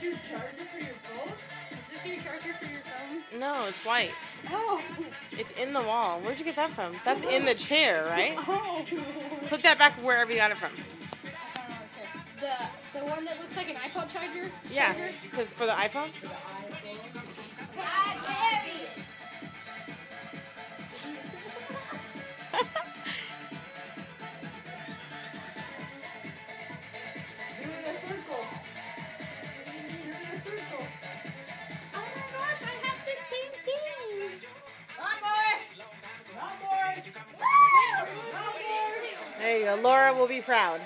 your charger for your phone? Is this your charger for your phone? No, it's white. Oh. It's in the wall. Where'd you get that from? That's in the chair, right? Oh. Put that back wherever you got it from. The one that looks like an iPod charger? Yeah, because for the iPhone? God damn it! You're in a circle. You're in a circle. Oh my gosh, I have the same thing! Lawnmower! Wait, There you go. Laura will be proud.